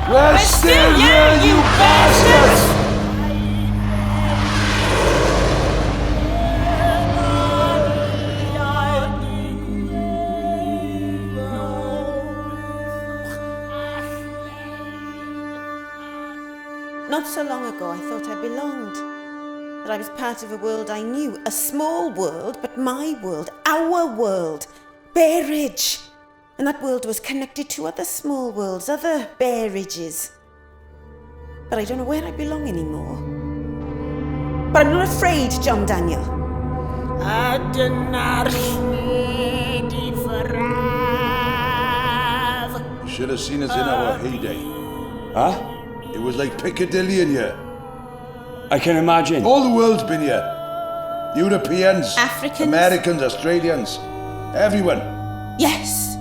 We're still here, you bastards! Not so long ago, I thought I belonged. That I was part of a world I knew. A small world, but my world. Our world. Bear Ridge. And that world was connected to other small worlds, other Bear Ridges. But I don't know where I belong anymore. But I'm not afraid, John Daniel. Should have seen us in our heyday. Huh? It was like Piccadilly in here. I can imagine. All the world's been here. Europeans, Africans. Americans, Australians, everyone. Yes.